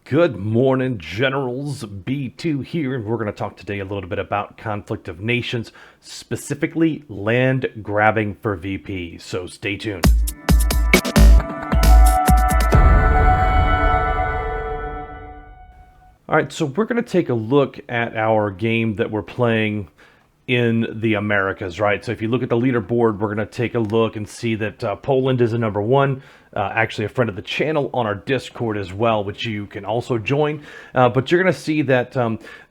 Good morning, Generals. B2 here, and we're going to talk today a little bit about conflict of nations, specifically land grabbing for VP. So stay tuned. All right, so we're going to take a look at our game that we're playing in the Americas, right? So if you look at the leaderboard, we're going to take a look and see that Poland is a number one, actually a friend of the channel on our Discord as well, which you can also join. But you're going to see that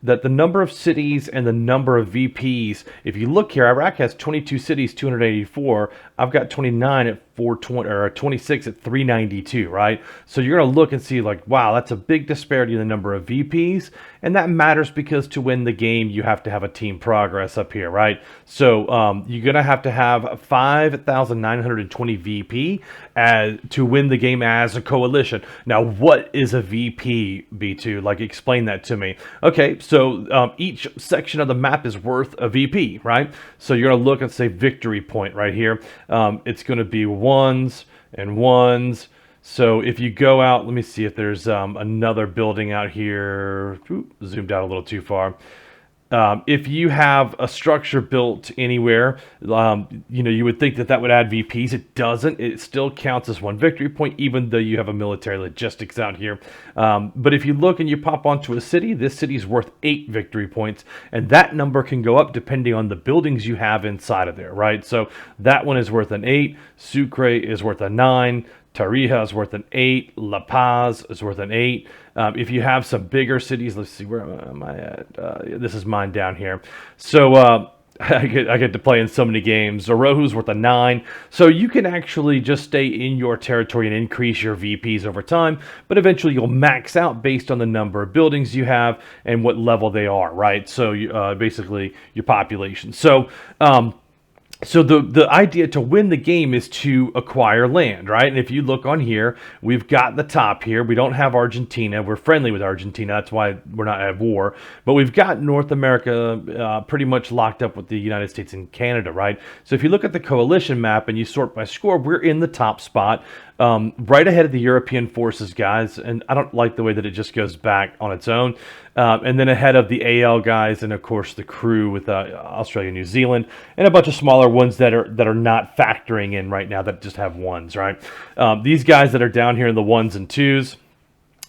that the number of cities and the number of VPs, if you look here, Iraq has 22 cities, 284. I've got 29 at 420 or 26 at 392, right? So you're going to look and see like, wow, that's a big disparity in the number of VPs. And that matters because to win the game, you have to have a team progress up here, right? So you're going to have 5,920 VP to win the game as a coalition. Now, what is a VP, B2? Like, explain that to me. Okay, so each section of the map is worth a VP, right? So you're going to look and say victory point right here. It's going to be ones and ones. So if you go out, let me see if there's another building out here. Ooh, zoomed out a little too far. If you have a structure built anywhere, you would think that that would add VPs. It doesn't. It still counts as one victory point, even though you have a military logistics out here. But if you look and you pop onto a city, this city is worth 8 victory points, and that number can go up depending on the buildings you have inside of there, right? So that one is worth an 8. Sucre is worth a 9. Tarija is worth an 8. La Paz is worth an 8. If you have some bigger cities, let's see, where am I at? This is mine down here. So I get to play in so many games. Orohu's worth a 9. So you can actually just stay in your territory and increase your VPs over time, but eventually you'll max out based on the number of buildings you have and what level they are, right? So basically your population. So the idea to win the game is to acquire land, right? And if you look on here, we've got the top here. We don't have Argentina. We're friendly with Argentina. That's why we're not at war. But we've got North America pretty much locked up with the United States and Canada, right? So if you look at the coalition map and you sort by score, we're in the top spot. Right ahead of the European forces, guys, and I don't like the way that it just goes back on its own. And then ahead of the AL guys, and of course the crew with Australia, New Zealand, and a bunch of smaller ones that are not factoring in right now that just have ones, right? These guys that are down here in the ones and twos.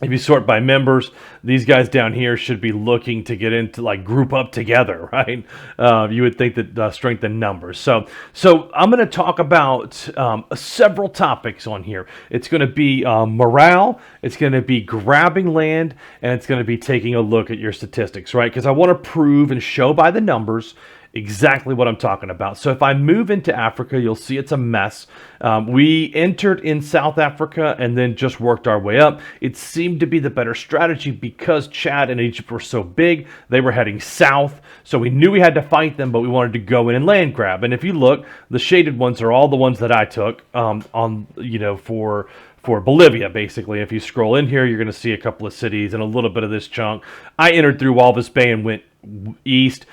If you sort by members, these guys down here should be looking to get into like group up together, right? You would think that strength in numbers. So I'm going to talk about several topics on here. It's going to be morale, it's going to be grabbing land, and it's going to be taking a look at your statistics, right? Because I want to prove and show by the numbers exactly what I'm talking about. So if I move into Africa, you'll see it's a mess. We entered in South Africa and then just worked our way up. It seemed to be the better strategy because Chad and Egypt were so big. They were heading south. So we knew we had to fight them, but we wanted to go in and land grab. And if you look, the shaded ones are all the ones that I took for Bolivia, basically. If you scroll in here, you're going to see a couple of cities and a little bit of this chunk. I entered through Walvis Bay and went east,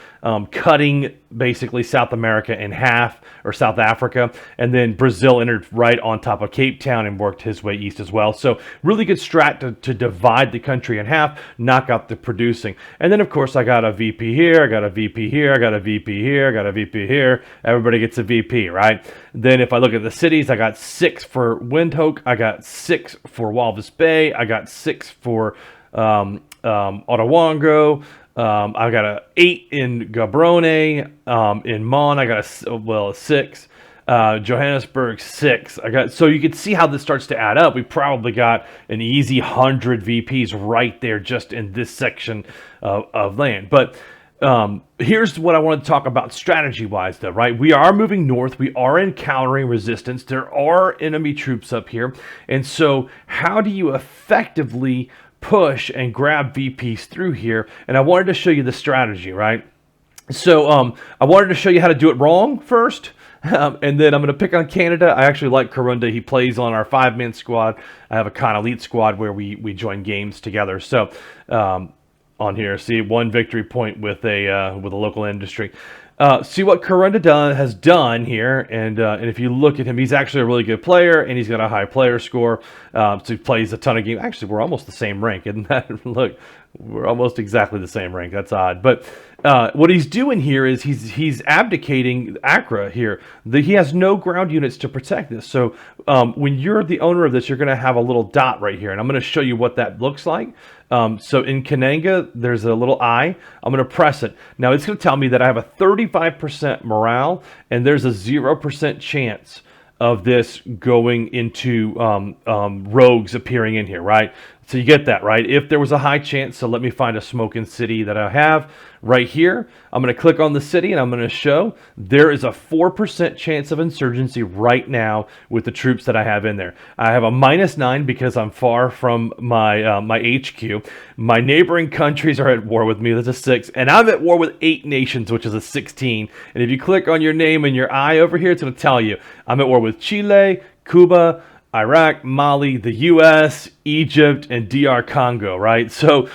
cutting basically South America in half, or South Africa, and then Brazil entered right on top of Cape Town and worked his way east as well. So really good strat to divide the country in half, knock out the producing. And then of course I got a VP here, I got a VP here, I got a VP here, I got a VP here. Everybody gets a VP, right? Then if I look at the cities, I got 6 for Windhoek, I got 6 for Walvis Bay, I got 6 for Otawango. I got a 8 in Gaborone. In Mon, I got a 6. Johannesburg 6. So you can see how this starts to add up. We probably got an easy 100 VPs right there just in this section of land. But here's what I want to talk about strategy-wise, though, right? We are moving north. We are encountering resistance. There are enemy troops up here. And so how do you effectively push and grab VPs through here? And I wanted to show you the strategy, right? So I wanted to show you how to do it wrong first, and then I'm going to pick on Canada. I actually like Karunda. He plays on our 5-man squad. I have a Con Elite squad where we join games together. So on here, see, 1 victory point with a local industry. See what Corunda has done here, and if you look at him, he's actually a really good player, and he's got a high player score. So he plays a ton of games. Actually, we're almost the same rank, isn't that? Look, we're almost exactly the same rank. That's odd, but what he's doing here is he's abdicating Accra here. He has no ground units to protect this. So when you're the owner of this, you're going to have a little dot right here, and I'm going to show you what that looks like. So in Kananga, there's a little eye. I'm going to press it. Now it's going to tell me that I have a 35% morale, and there's a 0% chance of this going into rogues appearing in here, right? So you get that, right? If there was a high chance, so let me find a smoking city that I have right here. I'm going to click on the city and I'm going to show there is a 4% chance of insurgency right now with the troops that I have in there. I have a -9 because I'm far from my my HQ. My neighboring countries are at war with me. That's a 6. And I'm at war with 8 nations, which is a 16. And if you click on your name and your eye over here, it's going to tell you I'm at war with Chile, Cuba, Iraq, Mali, the U.S., Egypt, and DR Congo, right? So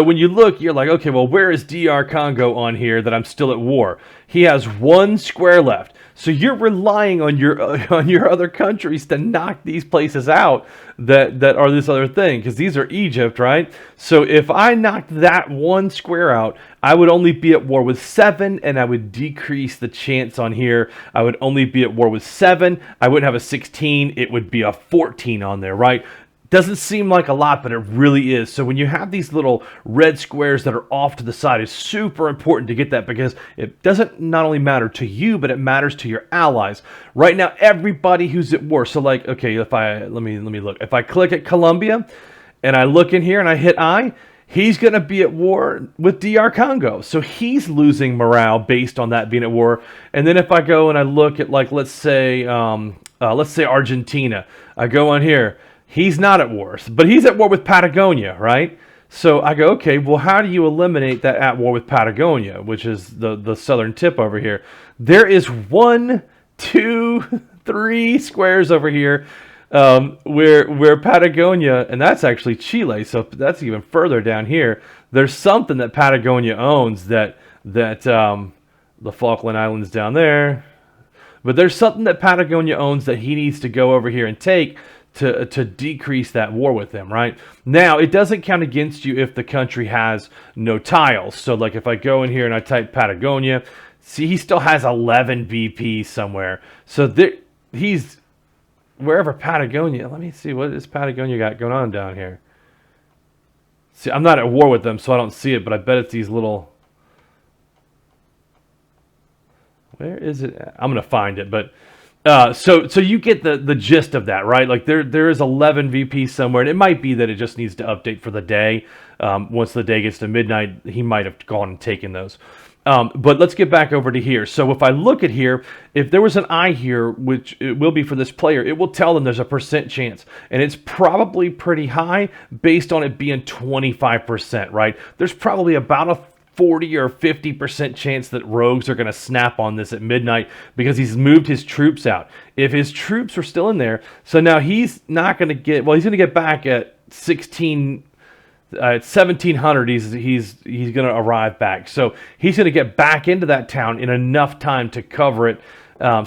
when you look, you're like, okay, well, where is DR Congo on here that I'm still at war? He has 1 square left. So you're relying on your other countries to knock these places out that are this other thing, because these are Egypt, right? So if I knocked that 1 square out, I would only be at war with 7, and I would decrease the chance on here. I would only be at war with 7. I wouldn't have a 16. It would be a 14 on there, right? Doesn't seem like a lot, but it really is. So when you have these little red squares that are off to the side, it's super important to get that, because it doesn't not only matter to you, but it matters to your allies. Right now, everybody who's at war. So like, okay, if let me look. If I click at Colombia and I look in here and I hit I, he's going to be at war with DR Congo. So he's losing morale based on that being at war. And then if I go and I look at, like, let's say Argentina, I go on here. He's not at war, but he's at war with Patagonia, right? So I go, okay, well, how do you eliminate that at war with Patagonia, which is the southern tip over here? There is 1, 2, 3 squares over here where Patagonia, and that's actually Chile, so that's even further down here. There's something that Patagonia owns that the Falkland Islands down there, but there's something that Patagonia owns that he needs to go over here and take to decrease that war with them, right? Now, it doesn't count against you if the country has no tiles. So, like, if I go in here and I type Patagonia, see, he still has 11 VP somewhere. So, he's wherever Patagonia. Let me see, what does Patagonia got going on down here? See, I'm not at war with them, so I don't see it, but I bet it's these little... Where is it? I'm going to find it, but... So you get the gist of that, right? Like there is 11 VP somewhere, and it might be that it just needs to update for the day. Once the day gets to midnight, he might have gone and taken those. But let's get back over to here. So if I look at here, if there was an I here, which it will be for this player, it will tell them there's a % chance. And it's probably pretty high based on it being 25%, right? There's probably about a 40 or 50% chance that rogues are going to snap on this at midnight because he's moved his troops out. If his troops are still in there, so now he's not going to get, well, he's going to get back at 1700. He's going to arrive back. So he's going to get back into that town in enough time to cover it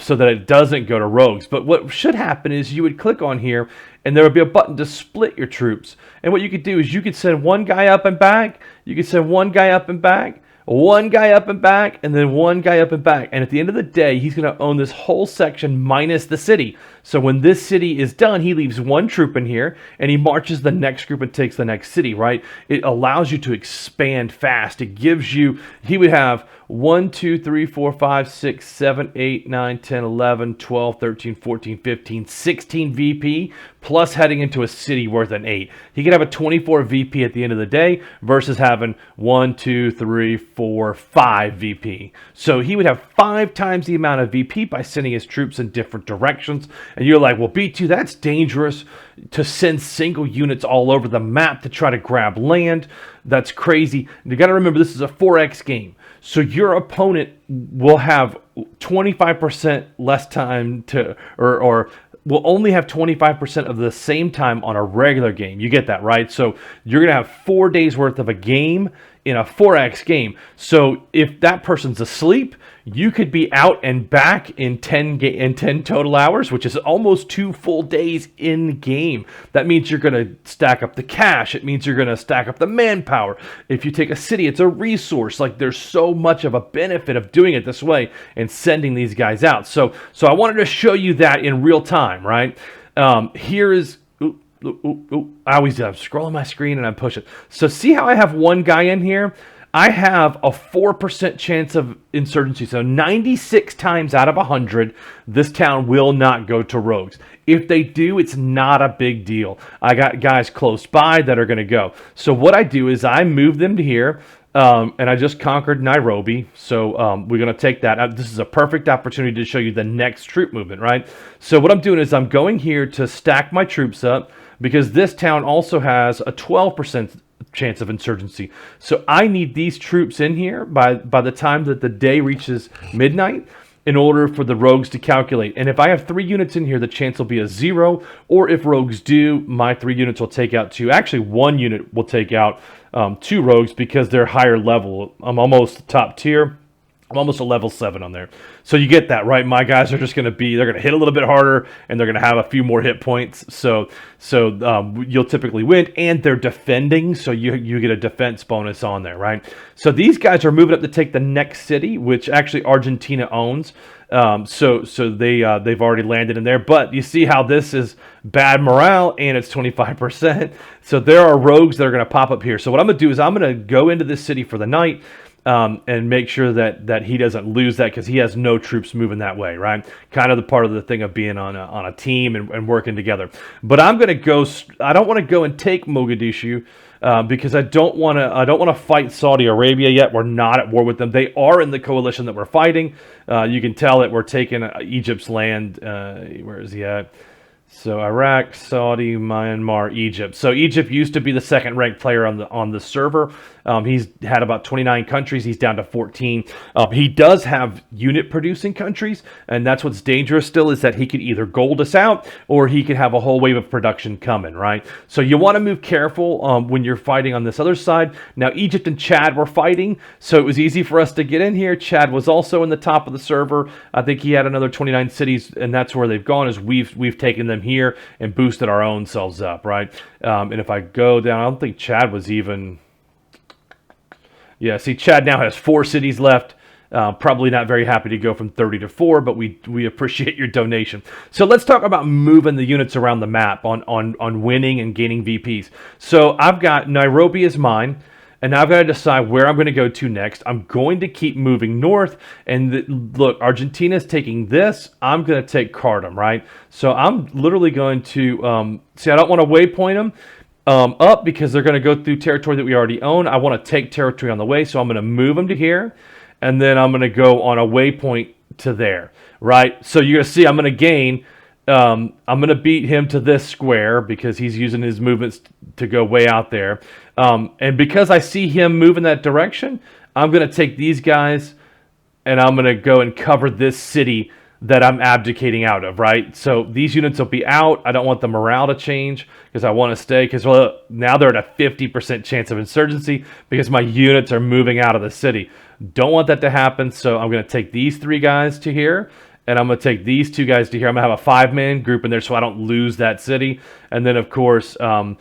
so that it doesn't go to rogues. But what should happen is you would click on here and there would be a button to split your troops. And what you could do is you could send one guy up and back, you could send one guy up and back, one guy up and back, and then one guy up and back. And at the end of the day, he's going to own this whole section minus the city. So when this city is done, he leaves one troop in here, and he marches the next group and takes the next city, right? It allows you to expand fast. It gives you, he would have 1, 2, 3, 4, 5, 6, 7, 8, 9, 10, 11, 12, 13, 14, 15, 16 VP, plus heading into a city worth an 8. He could have a 24 VP at the end of the day versus having 1, 2, 3, 4, 5 VP. So he would have 5 times the amount of VP by sending his troops in different directions. And you're like, well, B2, that's dangerous to send single units all over the map to try to grab land. That's crazy. You got to remember, this is a 4X game. So your opponent will have 25% less time to, or will only have 25% of the same time on a regular game. You get that, right? So you're going to have 4 days worth of a game in a 4x game. So if that person's asleep, you could be out and back in 10 total hours, which is almost 2 full days in game. That means you're going to stack up the cash. It means you're going to stack up the manpower. If you take a city, it's a resource. Like, there's so much of a benefit of doing it this way and sending these guys out. So I wanted to show you that in real time, right? Here is. I always do. I'm scrolling my screen and I'm pushing. So see how I have one guy in here? I have a 4% chance of insurgency. So 96 times out of 100, this town will not go to rogues. If they do, it's not a big deal. I got guys close by that are going to go. So what I do is I move them to here. And I just conquered Nairobi, so we're going to take that. This is a perfect opportunity to show you the next troop movement, right? So what I'm doing is I'm going here to stack my troops up, because this town also has a 12% chance of insurgency. So I need these troops in here by the time that the day reaches midnight in order for the rogues to calculate. And if I have 3 units in here, the chance will be a 0. Or if rogues do, my 3 units will take out 2. Actually, 1 unit will take out 2 rogues because they're higher level. I'm almost top tier. I'm almost a level 7 on there. So you get that, right? My guys are just going to be, they're going to hit a little bit harder, and they're going to have a few more hit points. So you'll typically win, and they're defending, so you get a defense bonus on there, right? So these guys are moving up to take the next city, which actually Argentina owns. So they've already landed in there. But you see how this is bad morale, and it's 25%. So there are rogues that are going to pop up here. So what I'm going to do is I'm going to go into this city for the night. And make sure that he doesn't lose that, because he has no troops moving that way, right? Kind of the part of the thing of being on a team and working together. But I'm going to go. I don't want to go and take Mogadishu because I don't want to fight Saudi Arabia yet. We're not at war with them. They are in the coalition that we're fighting. You can tell that we're taking Egypt's land. Where is he at? So Iraq, Saudi, Myanmar, Egypt. So Egypt used to be the second-ranked player on the server. He's had about 29 countries. He's down to 14. He does have unit-producing countries, and that's what's dangerous still, is that he could either gold us out or he could have a whole wave of production coming, right? So you want to move careful when you're fighting on this other side. Now, Egypt and Chad were fighting, so it was easy for us to get in here. Chad was also in the top of the server. I think he had another 29 cities, and that's where they've gone, is we've taken them here and boosted our own selves up, right? And if I go down, I don't think Chad was even... Yeah, see, Chad now has 4 cities left. Probably not very happy to go from 30 to 4, but we appreciate your donation. So let's talk about moving the units around the map on winning and gaining VPs. So I've got Nairobi as mine, and now I've got to decide where I'm going to go to next. I'm going to keep moving north, and look, Argentina's taking this. I'm going to take Khartoum, right? So I'm literally going to, see, I don't want to waypoint them up because they're going to go through territory that we already own. I want to take territory on the way, so I'm going to move them to here, and then I'm going to go on a waypoint to there, right? So you're going to see I'm going to gain, I'm going to beat him to this square because he's using his movements to go way out there. And because I see him move in that direction, I'm going to take these guys, and I'm going to go and cover this city that I'm abdicating out of, right? So these units will be out. I don't want the morale to change because I want to stay, because now they're at a 50% chance of insurgency because my units are moving out of the city. Don't want that to happen, so I'm going to take these 3 guys to here, and I'm going to take these 2 guys to here. I'm going to have a 5-man group in there so I don't lose that city. And then, of course, I'm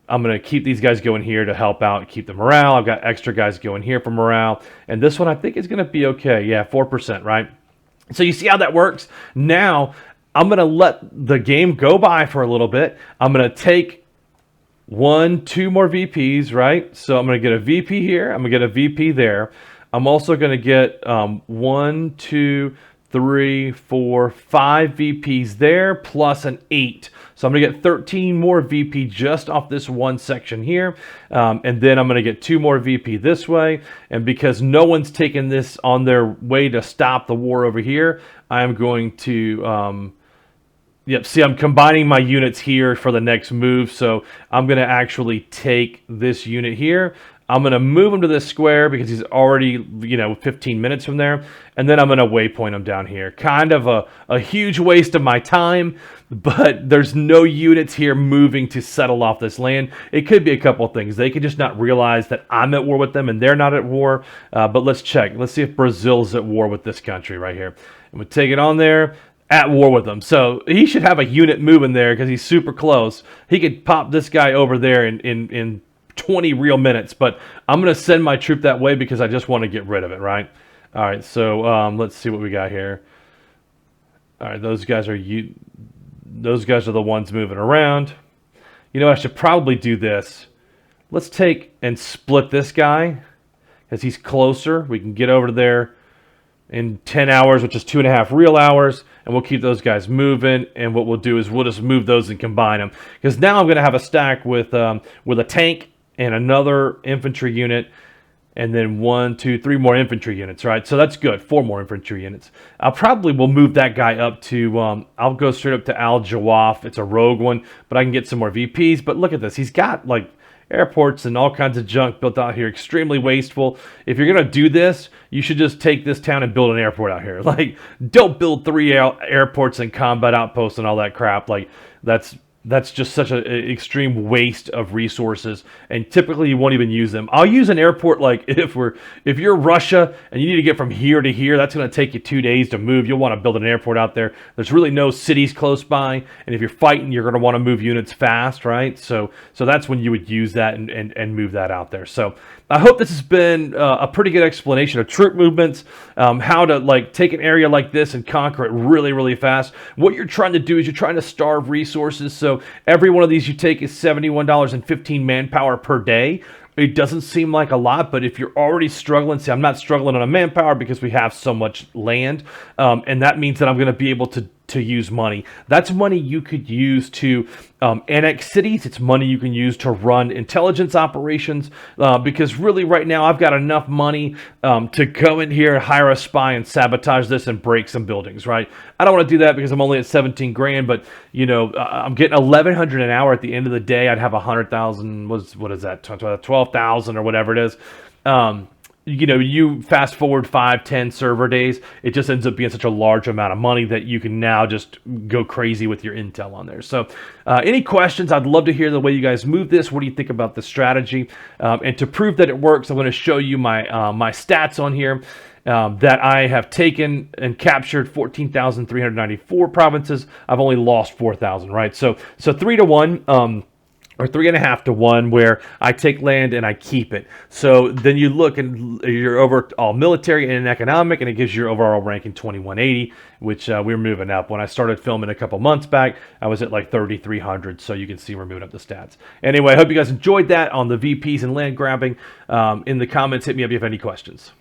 going to keep these guys going here to help out, keep the morale. I've got extra guys going here for morale. And this one I think is going to be okay. Yeah, 4%, right? So you see how that works? Now, I'm going to let the game go by for a little bit. I'm going to take 1, 2 more VPs, right? So I'm going to get a VP here. I'm going to get a VP there. I'm also going to get 1, 2, 3, 4, 5 VPs there, plus an 8. So I'm going to get 13 more VP just off this one section here. And then I'm going to get 2 more VP this way. And because no one's taken this on their way to stop the war over here, I'm going to... Yep, see, I'm combining my units here for the next move. So I'm going to actually take this unit here. I'm going to move him to this square because he's already, 15 minutes from there. And then I'm going to waypoint him down here. Kind of a huge waste of my time, but there's no units here moving to settle off this land. It could be a couple of things. They could just not realize that I'm at war with them and they're not at war. But let's check. Let's see if Brazil's at war with this country right here. And we take it on there. At war with them. So he should have a unit moving there because he's super close. He could pop this guy over there in 20 real minutes, but I'm going to send my troop that way because I just want to get rid of it, right? All right, so let's see what we got here. All right, those guys are the ones moving around. I should probably do this. Let's take and split this guy because he's closer. We can get over there in 10 hours, which is 2.5 real hours, and we'll keep those guys moving. And what we'll do is we'll just move those and combine them, because now I'm going to have a stack with a tank and another infantry unit, and then 1, 2, 3 more infantry units, right? So that's good. 4 more infantry units. I probably will move that guy up to, I'll go straight up to Al Jawaf. It's a rogue one, but I can get some more VPs. But look at this. He's got like airports and all kinds of junk built out here. Extremely wasteful. If you're going to do this, you should just take this town and build an airport out here. Like, don't build 3 airports and combat outposts and all that crap. Like, that's just such an extreme waste of resources, and typically you won't even use them. I'll use an airport like if you're Russia and you need to get from here to here, that's going to take you 2 days to move. You'll want to build an airport out there. There's really no cities close by, and if you're fighting, you're going to want to move units fast, right? So that's when you would use that and move that out there. So I hope this has been a pretty good explanation of troop movements, how to like take an area like this and conquer it really, really fast. What you're trying to do is you're trying to starve resources. So every one of these you take is $71.15 manpower per day. It doesn't seem like a lot, but if you're already struggling, see, I'm not struggling on a manpower because we have so much land, and that means that I'm going to be able to use money. That's money you could use to annex cities. It's money you can use to run intelligence operations, because really right now I've got enough money to go in here, hire a spy, and sabotage this and break some buildings, right? I don't want to do that because I'm only at 17 grand, but I'm getting 1,100 an hour at the end of the day. I'd have 100,000. What is that? 12,000 or whatever it is. You fast forward 5, 10 server days, it just ends up being such a large amount of money that you can now just go crazy with your intel on there. So any questions? I'd love to hear the way you guys move this. What do you think about the strategy? And to prove that it works, I'm going to show you my my stats on here. That I have taken and captured 14,394 provinces. I've only lost 4,000, right? So 3 to 1. Or 3.5 to 1, where I take land and I keep it. So then you look and you're over all military and economic, and it gives you your overall ranking 2180, which we're moving up. When I started filming a couple months back, I was at like 3,300. So you can see we're moving up the stats. Anyway, I hope you guys enjoyed that on the VPs and land grabbing. In the comments, hit me up if you have any questions.